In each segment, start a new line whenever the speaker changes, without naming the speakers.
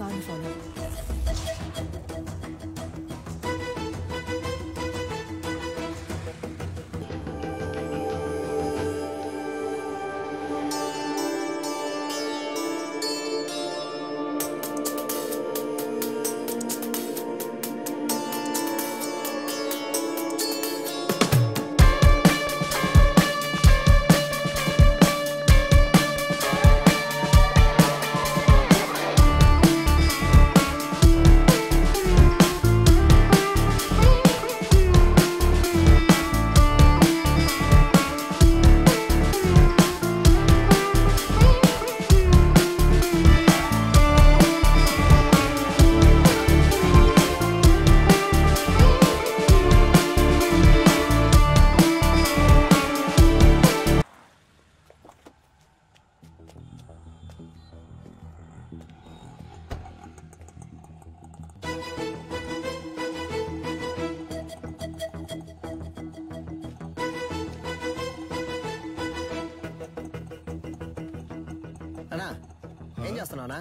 కార్ని ఫాలో.
అన్నా ఏం చేస్తున్నావునా?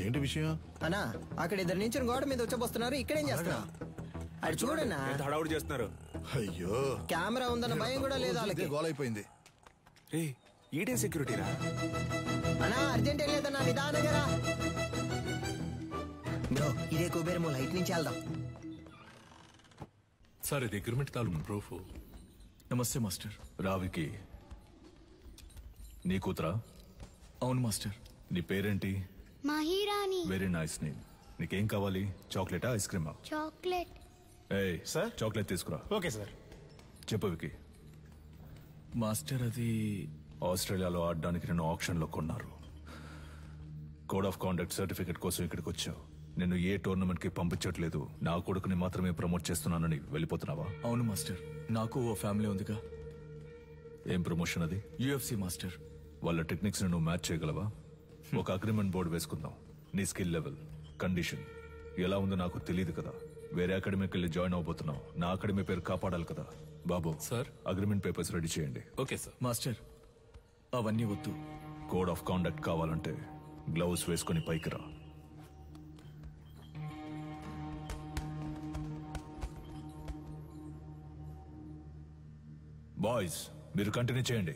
ఏంటి విషయం?
అన్నా అక్కడ ఇద్దరు నుంచి గోడ మీద వచ్చబోస్తున్నారు. ఇక్కడేం చేస్తున్నావు? అది చూడన్నా
హడావుడి చేస్తున్నారు.
అయ్యో
కెమెరా ఉందన్న భయం కూడా లేదు వాళ్ళకి.
గోల్ అయిపోయింది.
రే ఈడే సెక్యూరిటీ రా.
అన్నా అర్జెంట్ ఏం లేదన్నా, నిదానంగా రా. బ్రో ఇదే కుబేరము, లైట్ నుంచి వెళ్దాం.
సార్ ఇది అగ్రిమెంట్ తాలూకు ప్రూఫ్.
నమస్తే మాస్టర్.
రావికి నీ కూతురా?
అవును మాస్టర్.
నీ పేరేంటి?
మహిరాణి.
Very nice name. నీకేం కావాలి? చాక్లెటా ఐస్ క్రీమా?
చాక్లెట్.
ఏయ్
సార్
చాక్లెట్ తీసుకురా.
Okay sir.
చెప్పు వికి.
మాస్టర్ అది
ఆస్ట్రేలియాలో ఆడడానికి నేను ఆప్షన్లో కొన్నారు. కోడ్ ఆఫ్ కాండక్ట్ సర్టిఫికెట్ కోసం ఇక్కడికి వచ్చావు. నేను ఏ టోర్నమెంట్ కి పంపించట్లేదు, నా కొడుకుని మాత్రమే ప్రమోట్ చేస్తున్నానని వెళ్ళిపోతున్నావా?
అవును మాస్టర్. నాకు ఓ ఫ్యామిలీ ఉందిగా.
ఏం ప్రమోషన్ అది?
UFC master.
వాళ్ళ టెక్నిక్స్ నువ్వు మ్యాచ్ చేయగలవా? ఒక అగ్రిమెంట్ బోర్డు వేసుకుందాం. నీ స్కిల్ లెవెల్, కండిషన్ ఎలా ఉందో నాకు తెలియదు కదా. వేరే అకాడమీకి వెళ్ళి జాయిన్ అవబోతున్నావు. నా అకాడమీ పేరు కాపాడాలి కదా. బాబు
సార్
అగ్రిమెంట్ పేపర్స్ రెడీ చేయండి.
Okay sir. మాస్టర్ అవన్నీ వద్దు.
కోడ్ ఆఫ్ కాండక్ట్ కావాలంటే గ్లౌస్ వేసుకొని పైకి రా. బాయ్స్ మీరు కంటిన్యూ చేయండి.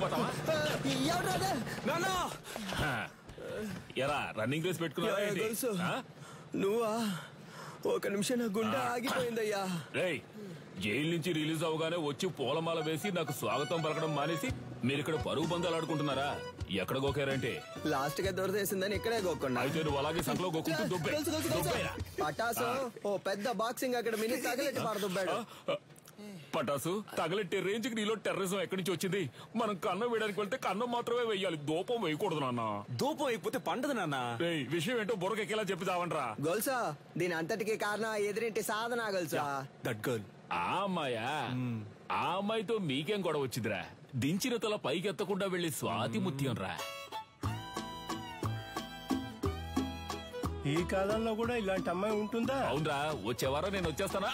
దూకిపోతావా?
ఎవరా
నానా
ఎరా రన్నింగ్ రేస్ పెట్టుకున్నావా ఏంటి?
గొలుసు
ఆ?
నువ్వా? ఒక నిమిషం నా గుండె ఆగిపోయిందయ్యా.
రేయ్ జైలు నుంచి రిలీజ్ అవగానే వచ్చి పూలమాల వేసి నాకు స్వాగతం పలకడం మానేసి మీరు ఇక్కడ పరుగు బంధాలు ఆడుకుంటున్నారా? ఎక్కడ గోకారంటే
లాస్ట్ గా దొరదేసిందని ఇక్కడే గోకుండా
అయితే నువ్వు అలాగే సంకలో గోకుంటూ దుబ్బే దుబ్బేరా.
పటాసు ఓ పెద్ద బాక్సింగ్ అక్కడ మినీ తగలెట్టి పారదుబ్బాడు.
పటాసు తగలెట్టే రేంజ్ కి నీలో టెర్రరిజం ఎక్కడి నుంచి వచ్చింది? మనం కన్నం వేయడానికి వెళ్తే కన్నం మాత్రమే వేయాలి, దూపం వేయకూడదు నాన్న.
దూపం అయిపోతే పండదు నాన్న.
రేయ్ విషయం ఏంటో బుర్రకెక్కేలా చెప్పి చావండ్రా.
గొలుసా దీని అంతటికి కారణం ఎదురింటి సాధన గొలుసా.
That girl.
ఆ అమ్మాయా? ఆ అమ్మాయితో మీకేం గొడవ వచ్చిందిరా? దించిన తల పైకెత్తకుండా వెళ్లి స్వాతి ముత్యం రా.
ఈ కాలంలో కూడా ఇలాంటి అమ్మాయి ఉంటుందా?
అవునరా, వచ్చే వారం నేను వచ్చేస్తానా?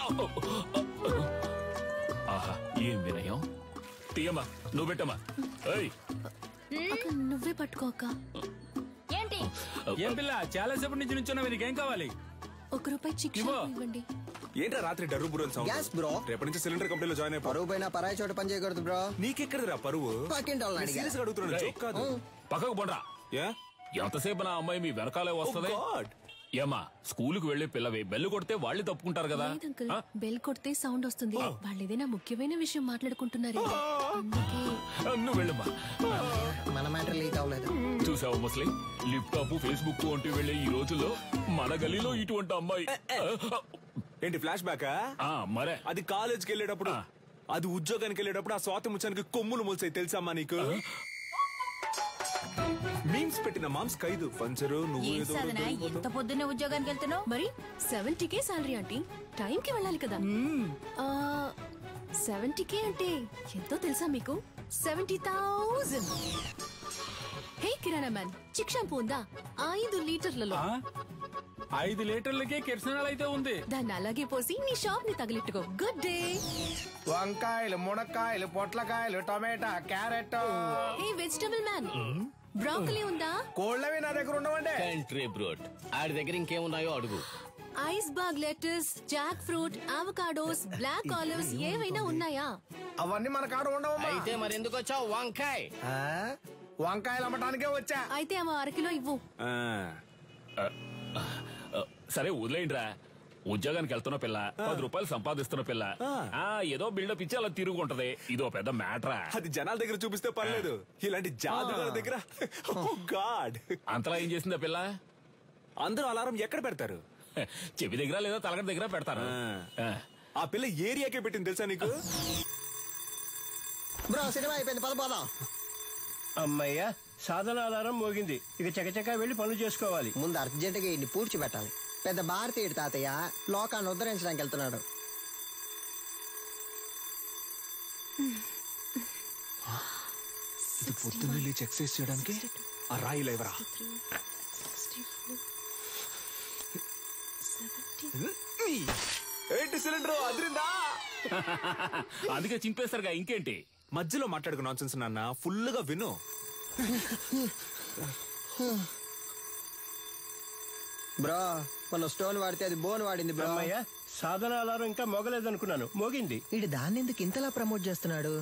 ఆహా ఏం వినయం. తీయమ్మా, నువ్వు పెట్టమ్మా. ఏయ్
అక్క నువ్వే పట్టుకో అక్క.
ఏంటి
ఏం పిల్ల చాలా సేపటి నుంచి నుంచున్నావు, నీకేం కావాలి?
₹1 చిక్ ఇవ్వండి.
ఏంట్రా రాత్రి డర్రు బుర్రని సౌండ్?
Gas bro.
రేపటి నుంచి సిలిండర్ కంపెనీలో జాయిన్ అయిపో.
పరువు పైన పరాయి చోట పని చేయకూడదు బ్రో.
నీకెక్కడరా పరువు?
పక్కింటి వాళ్ళని అడిగా.
సీరియస్ గా అడుగుతున్నాను,
రేయ్,
జోక్ కాదు.
పక్కకు పోండ్రా.
ఏ?
ఎంతసేపు నా అమ్మాయి మీ వెనకాలే వస్తది?
Oh God.
ఏమా స్కూలుకు వెళ్లే పిల్లవి బెల్లు కొడితే వాళ్ళే తప్పుకుంటారు కదా.
లేదు అంకుల్, బెల్ కొడితే సౌండ్ వస్తుంది. వాళ్ళు ఏదైనా ముఖ్యమైన విషయం మాట్లాడుకుంటున్నారు, అందుకే.
నువ్వు వెళ్ళమ్మా.
మన మ్యాటర్ లీక్ అవ్వలేదు.
చూసావు ముస్లిం, లిప్టాప్ ఫేస్బుక్ వంటి వెళ్లే ఈ రోజుల్లో మన గలీలో ఇటువంటి అమ్మాయి.
ఏంటి ఫ్లాష్ బ్యాకా?
మరే
అది కాలేజ్కి వెళ్ళేటప్పుడు, అది ఉద్యోగానికి వెళ్ళేటప్పుడు ఆ స్వాతి ముచ్చానికి కొమ్ములు మొలిసాయి తెలుసమ్మా నీకు? మీమ్స్ పెట్టిన మామ్స్ ఖైదు పంచరు. నువ్వు
ఏం సాధన ఎంత పొద్దున్నే ఉద్యోగానికి వెళ్తున్నావు?
మరి 70K సాలరీ ఆంటీ, టైం కి వెళ్ళాలి కదా. 70K అంటే ఎంతో తెలుసా మీకు? 70,000. హే కిరాణా మ్యాన్, చిక్ షాంపూ ఉందా? 5 లీటర్లలో.
5 లీటర్లకే కిరసనాలు అయితే ఉంది.
దాన్ని అలాగే పోసి నీ షాప్ ని తగిలిట్టుకో. Good day.
వంకాయలు, మునక్కాయలు, పొట్లకాయలు, టమాటా, carrot.
Hey vegetable man, broccoli ఉందా?
కోళ్ళవి నా దగ్గర ఉండవండి.
కంట్రీ బ్రోడ్ ఆడి దగ్గర ఇంకేమున్నాయో అడుగు.
Iceberg lettuce, jackfruit, avocados, black olives ఏవైనా ఉన్నాయా?
అవన్నీ మన కాడ ఉండవమ్మా.
అయితే మరెందుకు వచ్చావు? వంకాయ
వంకాయలు అమ్మటానికే వచ్చా.
అయితే అమ్మ 1 కిలో ఇవ్వు.
సరే వదిలేయండిరా. ఉద్యోగానికి వెళ్తున్న పిల్ల, ₹10 సంపాదిస్తున్న పిల్ల, ఏదో బిల్డప్ ఇచ్చి అలా తిరుగుంటది. ఇదో పెద్ద మ్యాటరా.
అది జనాల దగ్గర చూపిస్తే పర్లేదు, ఇలాంటి జాదుగారి దగ్గర గాడ్.
అంతలా ఏం చేసిందా పిల్ల?
అందరూ అలారం ఎక్కడ పెడతారు?
చెవి దగ్గర లేదా తలగడ దగ్గర పెడతారు.
ఆ పిల్ల ఏరియాకే పెట్టింది తెలుసా నీకు?
బ్రో సినిమా అయిపోయింది, పదపోదాం.
అమ్మయ్యా, సాధన అలారం మోగింది. ఇక చకచకా వెళ్లి పనులు చేసుకోవాలి.
ముందు అర్జెంటుగా ఇన్ని పూడ్చిపెట్టాలి. పెద్ద భారతీయుడు తాతయ్య లోకాన్ని ఉద్ధరించడానికి వెళ్తున్నాడు.
ఇది పొద్దున్న లేచి ఎక్సర్సైజ్ చేయడానికి ఆ రాయి లేవరా? ఏంటి సిలిండర్ అదిరిందా?
అందుకే చింపేస్తారుగా, ఇంకేంటి?
మధ్యలో మాట్లాడుకు నాన్సెన్స్ నాన్న, ఫుల్ గా విను.
బ్రో మన స్టోన్ వాడితే అది బోన్ వాడింది బ్రో.
అమ్మయ్యా, సాధన అలారం ఇంకా మోగలేదనుకున్నాను, మోగింది.
వీడు దాన్ని ఎందుకు ఇంతలా ప్రమోట్ చేస్తున్నాడు?